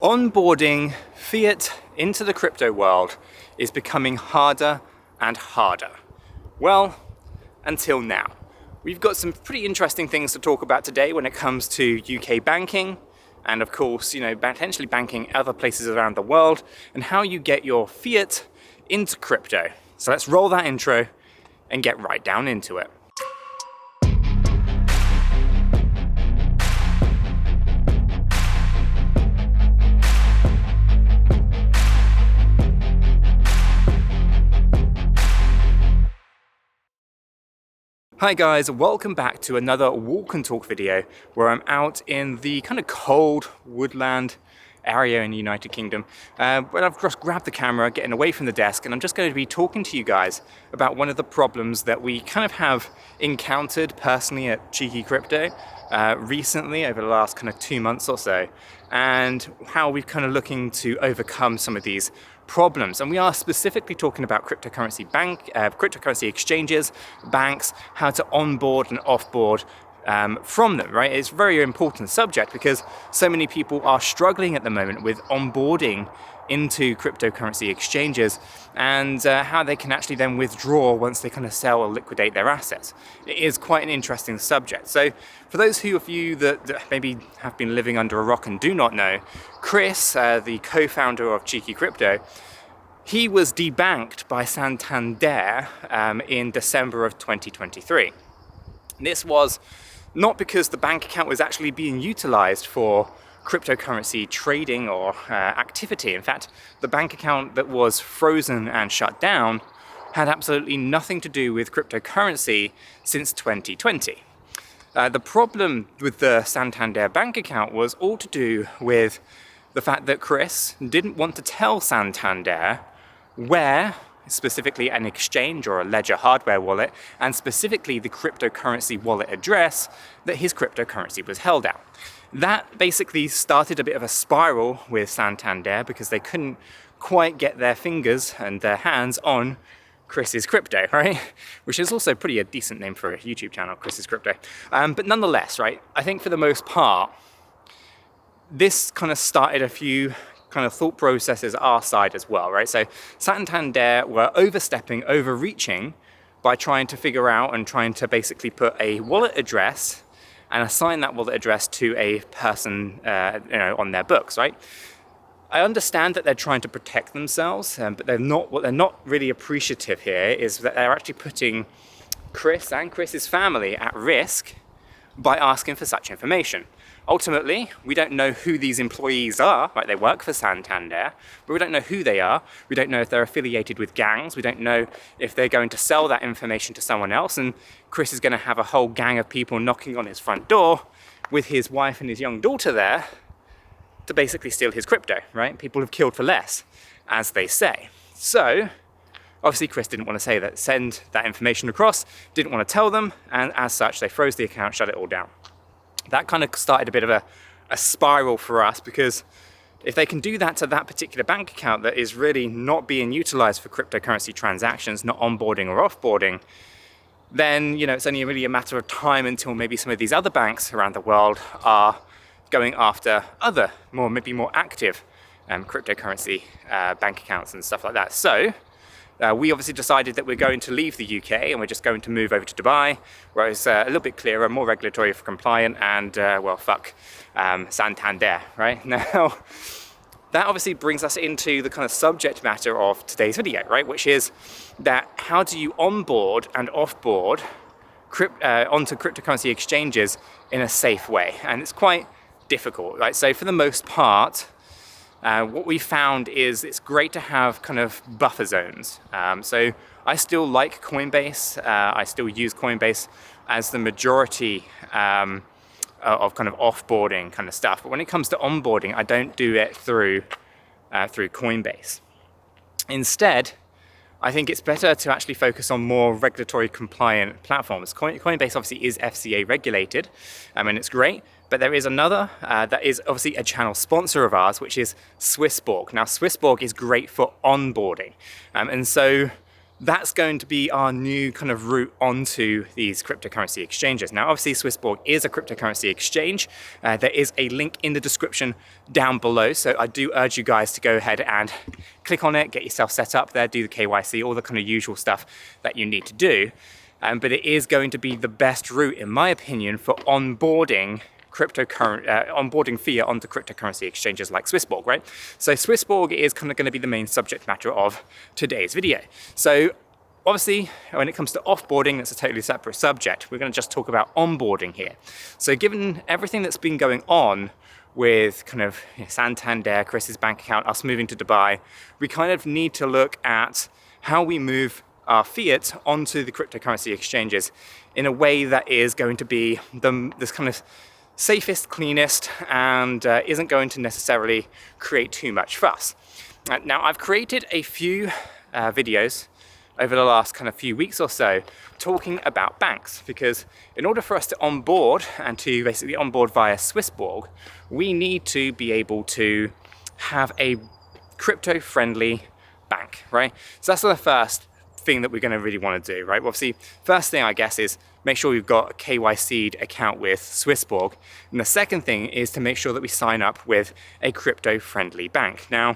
Onboarding fiat into the crypto world is becoming harder and harder. Well, until now. We've got some pretty interesting things to talk about today when it comes to UK banking and of course, potentially banking other places around the world and how you get your fiat into crypto. So let's roll that intro and get right down into it. Hi guys, welcome back to another walk and talk video where I'm out in the kind of cold woodland area in the United Kingdom. But I've just grabbed the camera, getting away from the desk, and I'm just going to be talking to you guys about one of the problems that we kind of have encountered personally at 𝗕𝗘𝗪𝗏 recently over the last kind of 2 months or so, and how we're kind of looking to overcome some of these problems. And we are specifically talking about cryptocurrency exchanges, banks, how to onboard and offboard from them, right? It's a very important subject because so many people are struggling at the moment with onboarding into cryptocurrency exchanges and how they can actually then withdraw once they kind of sell or liquidate their assets. It is quite an interesting subject. So for those of you that maybe have been living under a rock and do not know, Chris, the co-founder of 𝗕𝗘𝗪𝗏, he was debanked by Santander in December of 2023. This was not because the bank account was actually being utilized for cryptocurrency trading or activity. In fact, the bank account that was frozen and shut down had absolutely nothing to do with cryptocurrency since 2020. The problem with the Santander bank account was all to do with the fact that Chris didn't want to tell Santander where specifically an exchange or a ledger hardware wallet, and specifically the cryptocurrency wallet address that his cryptocurrency was held at. That basically started a bit of a spiral with Santander because they couldn't quite get their fingers and their hands on Chris's crypto, right? Which is also pretty a decent name for a YouTube channel, Chris's Crypto. But nonetheless, right, I think for the most part, this kind of started a few kind of thought processes our side as well, right? So Santander were overreaching by trying to figure out and trying to basically put a wallet address and assign that wallet address to a person on their books, right? I understand that they're trying to protect themselves, but what they're not really appreciative here is that they're actually putting Chris and Chris's family at risk by asking for such information. Ultimately, we don't know who these employees are, right? They work for Santander, but we don't know who they are. We don't know if they're affiliated with gangs. We don't know if they're going to sell that information to someone else. And Chris is going to have a whole gang of people knocking on his front door with his wife and his young daughter there to basically steal his crypto, right? People have killed for less, as they say. So obviously Chris didn't want to send that information across, didn't want to tell them, and as such, they froze the account, shut it all down. That kind of started a bit of a spiral for us, because if they can do that to that particular bank account that is really not being utilized for cryptocurrency transactions, not onboarding or offboarding, then it's only really a matter of time until maybe some of these other banks around the world are going after other, maybe more active cryptocurrency bank accounts and stuff like that. So we obviously decided that we're going to leave the UK and we're just going to move over to Dubai, where it's a little bit clearer, more regulatory compliant, and fuck Santander, right? Now, that obviously brings us into the kind of subject matter of today's video, right? Which is that how do you onboard and offboard onto cryptocurrency exchanges in a safe way? And it's quite difficult, right? So for the most part, what we found is it's great to have kind of buffer zones. So I still like Coinbase. I still use Coinbase as the majority of kind of offboarding kind of stuff. But when it comes to onboarding, I don't do it through Coinbase. Instead, I think it's better to actually focus on more regulatory compliant platforms. Coinbase obviously is FCA regulated, and it's great. But there is another that is obviously a channel sponsor of ours, which is Swissborg. Now, Swissborg is great for onboarding. And so that's going to be our new kind of route onto these cryptocurrency exchanges. Now, obviously, Swissborg is a cryptocurrency exchange. There is a link in the description down below. So I do urge you guys to go ahead and click on it, get yourself set up there, do the KYC, all the kind of usual stuff that you need to do. But it is going to be the best route, in my opinion, for onboarding onboarding fiat onto cryptocurrency exchanges like Swissborg, right? So Swissborg is kind of going to be the main subject matter of today's video. So obviously, when it comes to offboarding, that's a totally separate subject. We're going to just talk about onboarding here. So given everything that's been going on with kind of Santander, Chris's bank account, us moving to Dubai, we kind of need to look at how we move our fiat onto the cryptocurrency exchanges in a way that is going to be this kind of safest, cleanest, and isn't going to necessarily create too much fuss. Now, I've created a few videos over the last kind of few weeks or so talking about banks, because in order for us to onboard and to basically onboard via Swissborg, we need to be able to have a crypto-friendly bank, right? So that's the first thing that we're going to really want to do, right? Well, obviously, first thing I guess is make sure we've got a KYC'd account with Swissborg. And the second thing is to make sure that we sign up with a crypto-friendly bank. Now,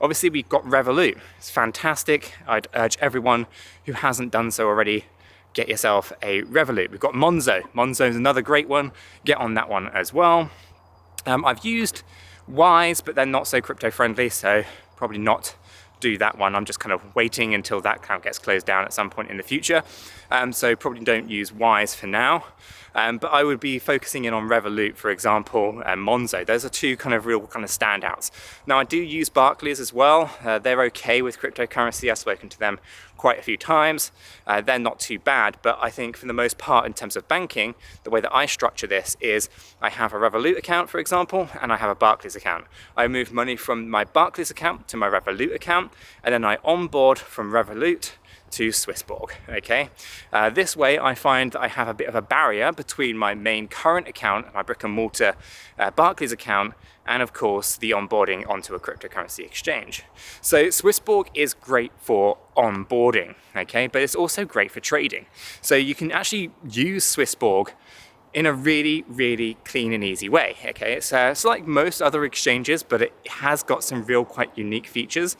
obviously we've got Revolut. It's fantastic. I'd urge everyone who hasn't done so already, get yourself a Revolut. We've got Monzo. Monzo is another great one. Get on that one as well. I've used Wise, but they're not so crypto-friendly, so probably not do that one. I'm just kind of waiting until that account gets closed down at some point in the future. So probably don't use Wise for now. But I would be focusing in on Revolut, for example, and Monzo. Those are two kind of real kind of standouts. Now, I do use Barclays as well. They're okay with cryptocurrency. I've spoken to them quite a few times. They're not too bad, but I think for the most part in terms of banking, the way that I structure this is I have a Revolut account, for example, and I have a Barclays account. I move money from my Barclays account to my Revolut account, and then I onboard from Revolut to Swissborg, okay? This way I find that I have a bit of a barrier between my main current account, my brick and mortar Barclays account, and of course the onboarding onto a cryptocurrency exchange. So Swissborg is great for onboarding, okay? But it's also great for trading. So you can actually use Swissborg in a really, really clean and easy way, okay? It's like most other exchanges, but it has got some real quite unique features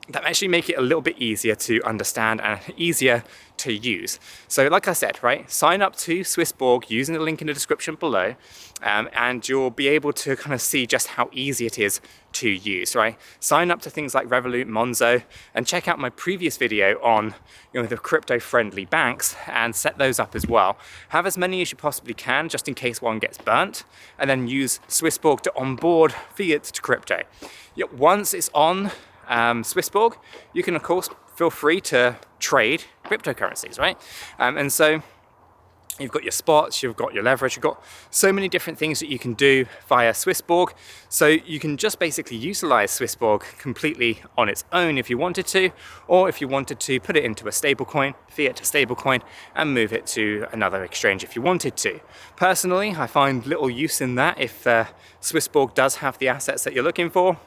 that actually make it a little bit easier to understand and easier to use. So like I said, right, sign up to Swissborg using the link in the description below, and you'll be able to kind of see just how easy it is to use, right? Sign up to things like Revolut, Monzo, and check out my previous video on the crypto-friendly banks and set those up as well. Have as many as you possibly can, just in case one gets burnt, and then use Swissborg to onboard fiat to crypto. Once it's on Swissborg, you can of course feel free to trade cryptocurrencies, right? And so you've got your spots, you've got your leverage, you've got so many different things that you can do via Swissborg. So you can just basically utilize Swissborg completely on its own if you wanted to, or if you wanted to put it into a stablecoin, fiat to stablecoin, and move it to another exchange if you wanted to. Personally, I find little use in that if Swissborg does have the assets that you're looking for.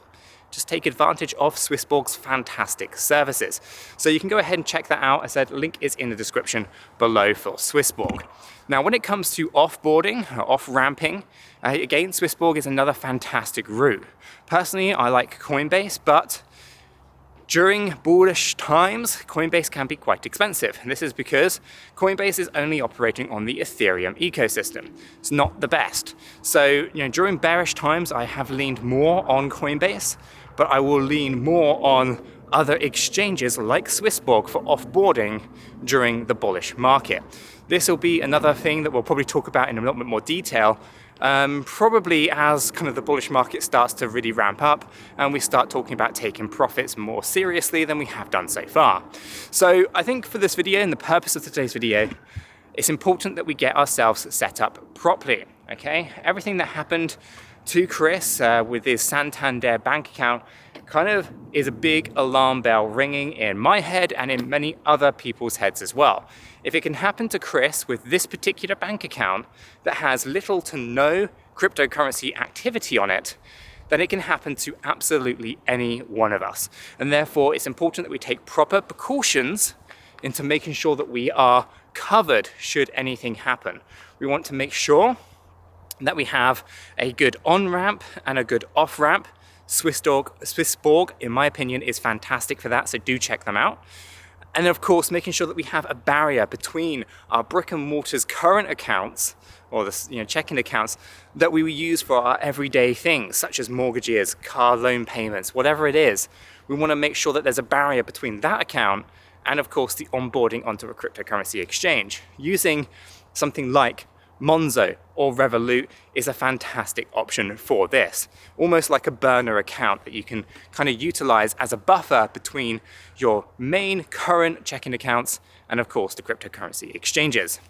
Just take advantage of Swissborg's fantastic services. So you can go ahead and check that out. As I said, link is in the description below for Swissborg. Now, when it comes to offboarding or off-ramping, again, Swissborg is another fantastic route. Personally, I like Coinbase, but during bullish times, Coinbase can be quite expensive. And this is because Coinbase is only operating on the Ethereum ecosystem. It's not the best. So, during bearish times, I have leaned more on Coinbase, but I will lean more on other exchanges like Swissborg for offboarding during the bullish market. This will be another thing that we'll probably talk about in a little bit more detail, probably as kind of the bullish market starts to really ramp up and we start talking about taking profits more seriously than we have done so far. So I think for this video and the purpose of today's video, it's important that we get ourselves set up properly, okay? Everything that happened to Chris with his Santander bank account kind of is a big alarm bell ringing in my head and in many other people's heads as well. If it can happen to Chris with this particular bank account that has little to no cryptocurrency activity on it, then it can happen to absolutely any one of us. And therefore, it's important that we take proper precautions into making sure that we are covered should anything happen. We want to make sure that we have a good on-ramp and a good off-ramp. Swissborg, in my opinion, is fantastic for that, so do check them out. And then of course, making sure that we have a barrier between our brick and mortar's current accounts, or the checking accounts that we use for our everyday things, such as mortgages, car loan payments, whatever it is. We want to make sure that there's a barrier between that account and of course the onboarding onto a cryptocurrency exchange. Using something like Monzo or Revolut is a fantastic option for this. Almost like a burner account that you can kind of utilize as a buffer between your main current checking accounts and of course the cryptocurrency exchanges.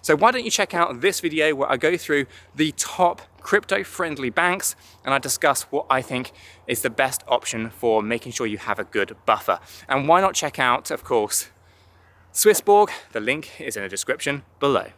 So why don't you check out this video where I go through the top crypto-friendly banks and I discuss what I think is the best option for making sure you have a good buffer. And why not check out, of course, Swissborg? The link is in the description below.